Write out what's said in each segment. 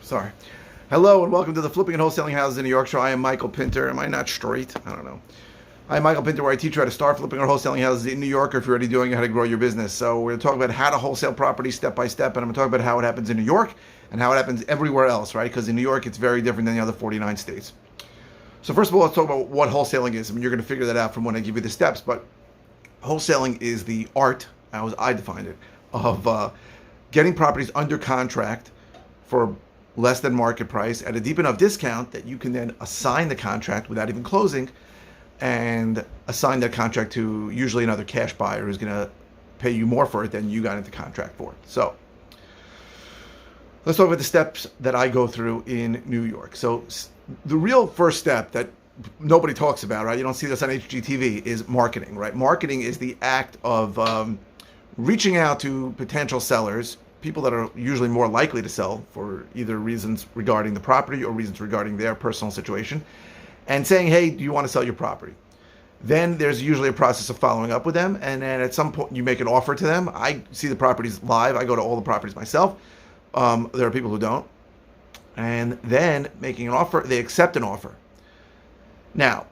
Sorry. Hello and welcome to the Flipping and Wholesaling Houses in New York show. I am Michael Pinter. Am I not straight? I don't know. I'm Michael Pinter, where I teach you how to start flipping or wholesaling houses in New York, or if you're already doing it, how to grow your business. So we're going to talk about how to wholesale property step by step, and I'm going to talk about how it happens in New York and how it happens everywhere else, right? Because in New York, it's very different than the other 49 states. So first of all, let's talk about what wholesaling is. I mean, you're going to figure that out from when I give you the steps, but wholesaling is the art, as I defined it, of getting properties under contract for less than market price at a deep enough discount that you can then assign the contract without even closing, and assign that contract to usually another cash buyer who's going to pay you more for it than you got into contract for. So let's talk about the steps that I go through in New York. So the real first step that nobody talks about, right? You don't see this on HGTV, is marketing, right? Marketing is the act of reaching out to potential sellers, people that are usually more likely to sell for either reasons regarding the property or reasons regarding their personal situation, and saying, hey, do you want to sell your property? Then there's usually a process of following up with them, and then at some point you make an offer to them. I see the properties live. I go to all the properties myself. There are people who don't. And then making an offer, they accept an offer. Now,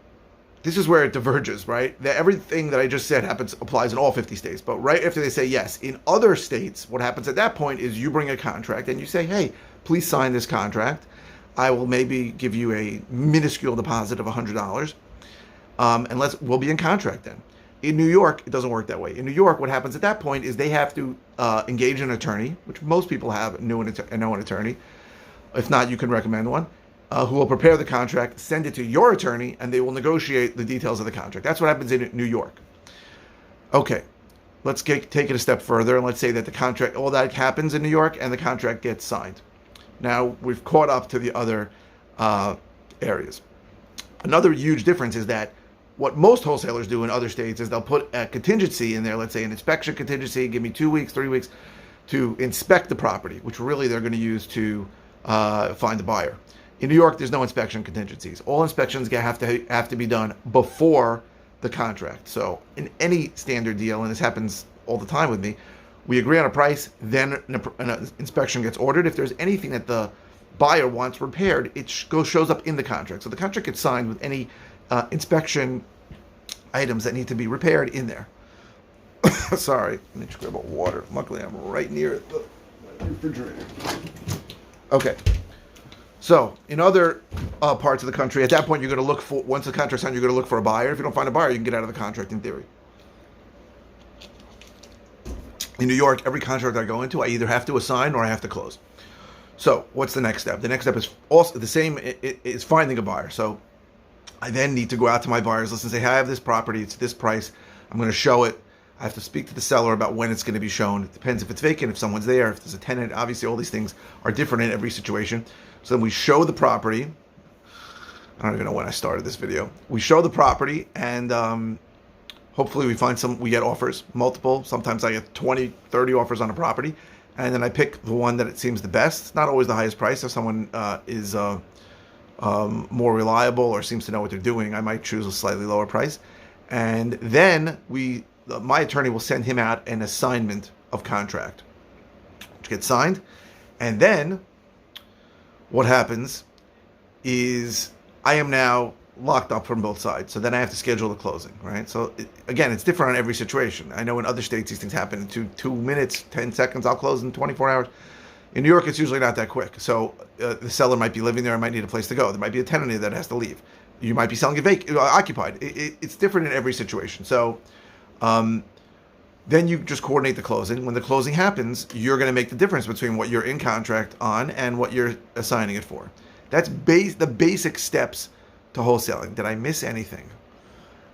this is where it diverges, right? Everything that I just said applies in all 50 states. But right after they say yes, in other states, what happens at that point is you bring a contract and you say, hey, please sign this contract. I will maybe give you a minuscule deposit of $100, and we'll be in contract then. In New York, it doesn't work that way. In New York, what happens at that point is they have to engage an attorney, which most people know an attorney. If not, you can recommend one. Who will prepare the contract, send it to your attorney, and they will negotiate the details of the contract. That's what happens in New York. Okay, let's take it a step further, and let's say that the contract, all that happens in New York, and the contract gets signed. Now, we've caught up to the other areas. Another huge difference is that what most wholesalers do in other states is they'll put a contingency in there, let's say an inspection contingency, give me 2 weeks, 3 weeks, to inspect the property, which really they're going to use to find a buyer. In New York, there's no inspection contingencies. All inspections have to be done before the contract. So in any standard deal, and this happens all the time with me, we agree on a price, then an inspection gets ordered. If there's anything that the buyer wants repaired, it shows up in the contract. So the contract gets signed with any inspection items that need to be repaired in there. Sorry, let me just grab a water. Luckily, I'm right near the refrigerator. Okay. So, in other parts of the country, at that point, you're going to look for, once the contract's signed, you're going to look for a buyer. If you don't find a buyer, you can get out of the contract in theory. In New York, every contract I go into, I either have to assign or I have to close. So, what's the next step? The next step is also the same, is finding a buyer. So, I then need to go out to my buyers list and say, hey, I have this property, it's this price, I'm going to show it. I have to speak to the seller about when it's going to be shown. It depends if it's vacant, if someone's there, if there's a tenant. Obviously, all these things are different in every situation. So then we show the property. I don't even know when I started this video. We show the property, and hopefully we get offers, multiple. Sometimes I get 20, 30 offers on a property. And then I pick the one that it seems the best. It's not always the highest price. If someone is more reliable or seems to know what they're doing, I might choose a slightly lower price. And then my attorney will send him out an assignment of contract, which gets signed. And then what happens is I am now locked up from both sides. So then I have to schedule the closing, right? So again, it's different on every situation. I know in other states these things happen in 2 minutes, 10 seconds. I'll close in 24 hours. In New York, it's usually not that quick. So the seller might be living there. I might need a place to go. There might be a tenant there that has to leave. You might be selling it occupied. It's different in every situation. So then you just coordinate the closing. When the closing happens, you're going to make the difference between what you're in contract on and what you're assigning it for. That's the basic steps to wholesaling. Did I miss anything?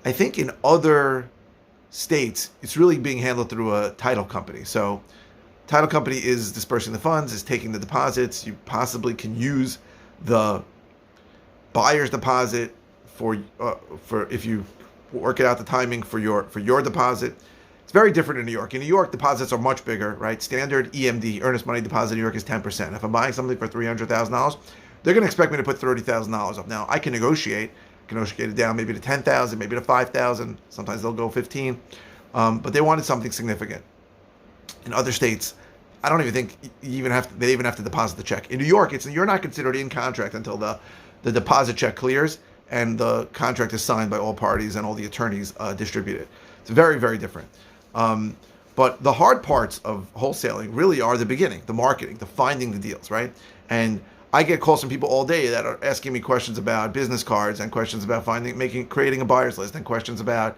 I think in other states, it's really being handled through a title company. So title company is dispersing the funds, is taking the deposits. You possibly can use the buyer's deposit for if you work it out the timing for your deposit. It's very different in New York. In New York, deposits are much bigger, right? Standard EMD, earnest money deposit in New York, is 10%. If I'm buying something for $300,000, they're going to expect me to put $30,000 up. Now, I can negotiate it down maybe to $10,000, maybe to $5,000. Sometimes they'll go $15,000, but they wanted something significant. In other states, I don't even think they even have to deposit the check. In New York, you're not considered in contract until the deposit check clears and the contract is signed by all parties and all the attorneys distribute it. It's very, very different. But the hard parts of wholesaling really are the beginning, the marketing, the finding the deals, right? And I get calls from people all day that are asking me questions about business cards and questions about creating a buyer's list and questions about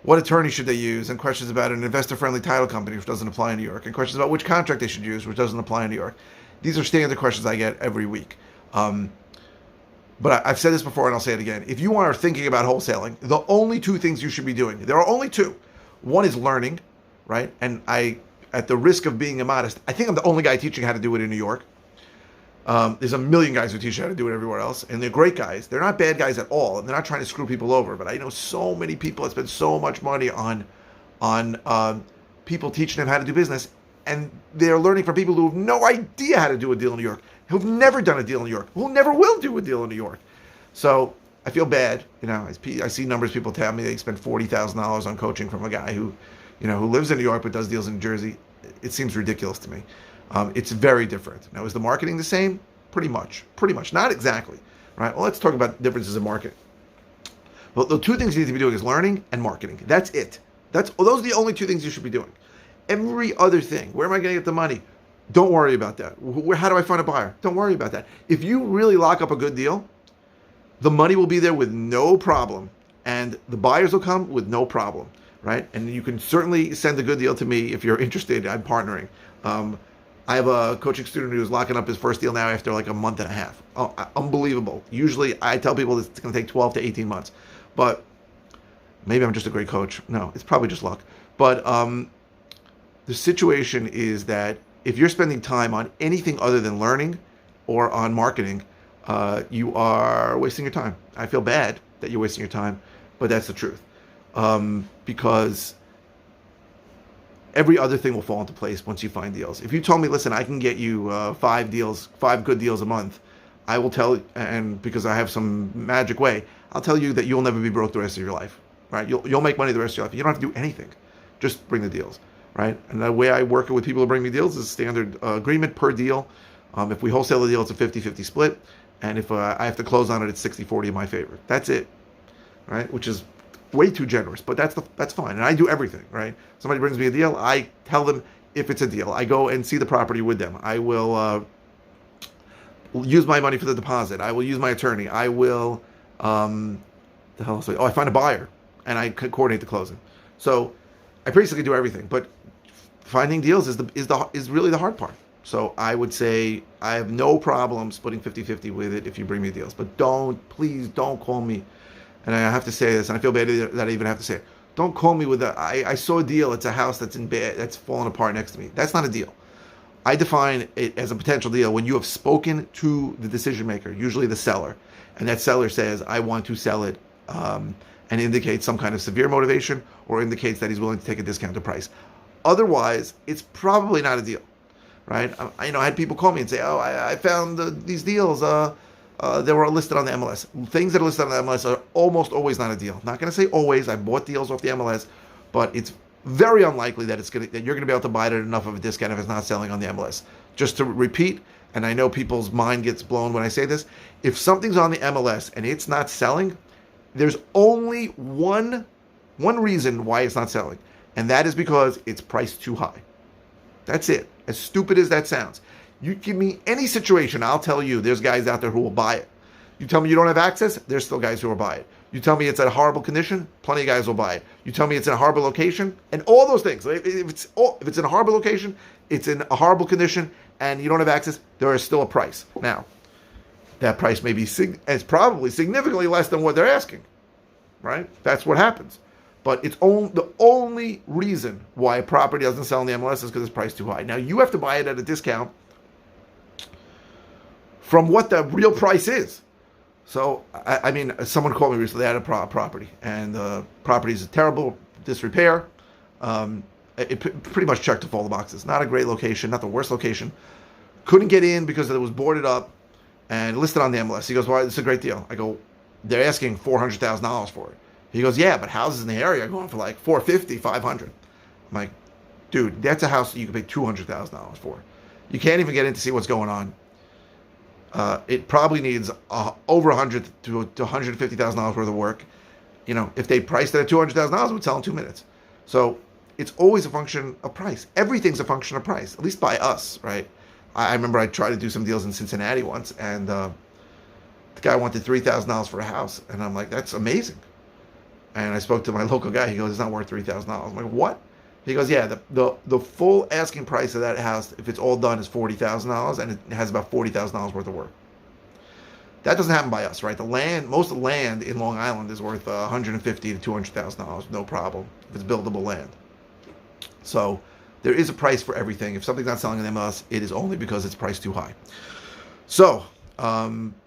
what attorney should they use and questions about an investor-friendly title company, which doesn't apply in New York, and questions about which contract they should use, which doesn't apply in New York. These are standard questions I get every week. But I've said this before and I'll say it again. If you are thinking about wholesaling, the only two things you should be doing, there are only two. One is learning, right? And at the risk of being immodest, I think I'm the only guy teaching how to do it in New York. There's a million guys who teach you how to do it everywhere else, and they're great guys. They're not bad guys at all, and they're not trying to screw people over. But I know so many people that spend so much money on people teaching them how to do business, and they're learning from people who have no idea how to do a deal in New York, who've never done a deal in New York, who never will do a deal in New York. So I feel bad. I see numbers people tell me they spend $40,000 on coaching from a guy who lives in New York but does deals in Jersey. It seems ridiculous to me. It's very different. Now, is the marketing the same? Pretty much. Not exactly, right? Well, let's talk about differences in market. Well, the two things you need to be doing is learning and marketing. That's it. Those are the only two things you should be doing. Every other thing, where am I going to get the money? Don't worry about that. How do I find a buyer? Don't worry about that. If you really lock up a good deal, the money will be there with no problem, and the buyers will come with no problem, right? And you can certainly send a good deal to me if you're interested in partnering. I have a coaching student who's locking up his first deal now after like a month and a half. Oh, unbelievable. Usually I tell people it's going to take 12 to 18 months, but maybe I'm just a great coach. No, it's probably just luck. But the situation is that if you're spending time on anything other than learning or on marketing, you are wasting your time. I feel bad that you're wasting your time, but that's the truth. Because every other thing will fall into place once you find deals. If you told me, listen, I can get you 5 good deals a month, I will tell, and because I have some magic way, I'll tell you that you'll never be broke the rest of your life, right? You'll make money the rest of your life. You don't have to do anything. Just bring the deals, right? And the way I work with people who bring me deals is standard agreement per deal. If we wholesale the deal, it's a 50-50 split. And if I have to close on it, it's 60-40 in my favor. That's it, right? Which is way too generous, but that's fine. And I do everything, right? Somebody brings me a deal, I tell them if it's a deal. I go and see the property with them. I will use my money for the deposit. I will use my attorney. I will, I find a buyer and I coordinate the closing. So I basically do everything, but finding deals is really the hard part. So I would say I have no problem splitting 50-50 with it if you bring me deals, but please don't call me. And I have to say this, and I feel bad that I even have to say it. Don't call me with I saw a deal. It's a house that's falling apart next to me. That's not a deal. I define it as a potential deal when you have spoken to the decision maker, usually the seller, and that seller says, I want to sell it, and indicates some kind of severe motivation or indicates that he's willing to take a discounted price. Otherwise, it's probably not a deal, right? I had people call me and say, I found these deals. They were listed on the MLS. Things that are listed on the MLS are almost always not a deal. Not going to say always. I bought deals off the MLS, but it's very unlikely that that you're going to be able to buy it at enough of a discount if it's not selling on the MLS. Just to repeat, and I know people's mind gets blown when I say this, if something's on the MLS and it's not selling, there's only one reason why it's not selling, and that is because it's priced too high. That's it. As stupid as that sounds. You give me any situation, I'll tell you there's guys out there who will buy it. You tell me you don't have access, there's still guys who will buy it. You tell me it's at a horrible condition, plenty of guys will buy it. You tell me it's in a horrible location, and all those things. If it's in a horrible location, it's in a horrible condition, and you don't have access, there is still a price. Now, that price may be it's probably significantly less than what they're asking, right? That's what happens. But it's the only reason why a property doesn't sell on the MLS is because it's priced too high. Now, you have to buy it at a discount from what the real price is. So, someone called me recently. They had a property, and the property is in terrible disrepair. It pretty much checked off all the boxes. Not a great location, not the worst location. Couldn't get in because it was boarded up and listed on the MLS. He goes, well, it's a great deal. I go, they're asking $400,000 for it. He goes, yeah, but houses in the area are going for like $450,000, $500,000. I'm like, dude, that's a house that you can pay $200,000 for. You can't even get in to see what's going on. It probably needs over $100,000 to $150,000 worth of work. You know, if they priced it at $200,000, it would sell in 2 minutes. So it's always a function of price. Everything's a function of price, at least by us, right? I remember I tried to do some deals in Cincinnati once, and the guy wanted $3,000 for a house, and I'm like, that's amazing. And I spoke to my local guy. He goes, it's not worth $3,000. I'm like, what? He goes, yeah, the full asking price of that house, if it's all done, is $40,000, and it has about $40,000 worth of work. That doesn't happen by us, right? Most of the land in Long Island is worth $150,000 to $200,000, no problem, if it's buildable land. So there is a price for everything. If something's not selling in MLS, it is only because it's priced too high. So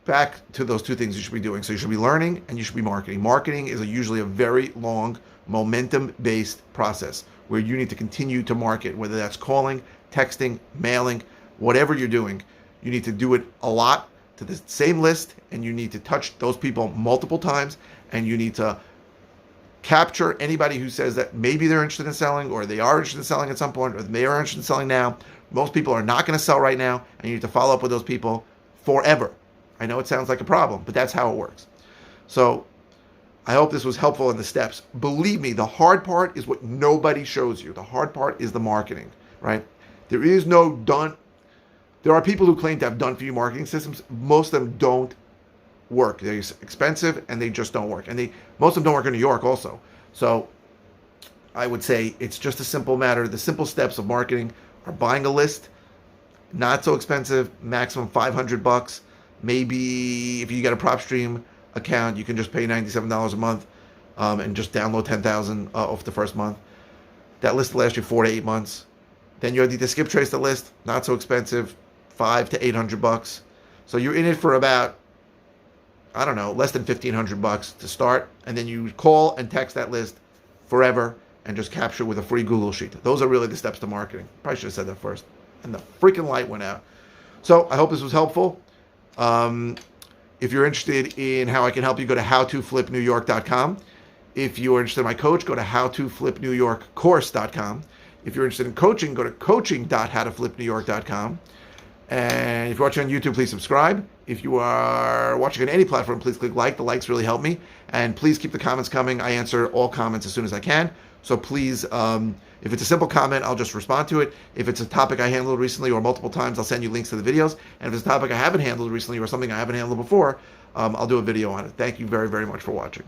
back to those two things you should be doing. So you should be learning and you should be marketing. Marketing is usually a very long, momentum-based process where you need to continue to market, whether that's calling, texting, mailing, whatever you're doing. You need to do it a lot to the same list, and you need to touch those people multiple times, and you need to capture anybody who says that maybe they're interested in selling, or they are interested in selling at some point, or they are interested in selling now. Most people are not going to sell right now, and you need to follow up with those people forever. I know it sounds like a problem, but that's how it works. So I hope this was helpful in the steps. Believe me, the hard part is what nobody shows you. The hard part is the marketing, right? There is no done. There are people who claim to have done-for-you marketing systems. Most of them don't work. They're expensive, and they just don't work. And most of them don't work in New York also. So I would say it's just a simple matter. The simple steps of marketing are buying a list, not so expensive, maximum $500. Maybe if you get a PropStream account, you can just pay $97 a month and just download 10,000 off the first month. That list will last you 4 to 8 months. Then you need to skip trace the list, not so expensive, $500 to $800. So you're in it for about, I don't know, less than $1,500 to start, and then you call and text that list forever and just capture with a free Google sheet. Those are really the steps to marketing. Probably should have said that first. And the freaking light went out. So I hope this was helpful. If you're interested in how I can help you, go to howtoflipnewyork.com. If you're interested in my coach, go to howtoflipnewyorkcourse.com. If you're interested in coaching, go to coaching.howtoflipnewyork.com. And if you're watching on YouTube, please subscribe. If you are watching on any platform, please click like. The likes really help me. And please keep the comments coming. I answer all comments as soon as I can. So please, if it's a simple comment, I'll just respond to it. If it's a topic I handled recently or multiple times, I'll send you links to the videos. And if it's a topic I haven't handled recently or something I haven't handled before, I'll do a video on it. Thank you very, very much for watching.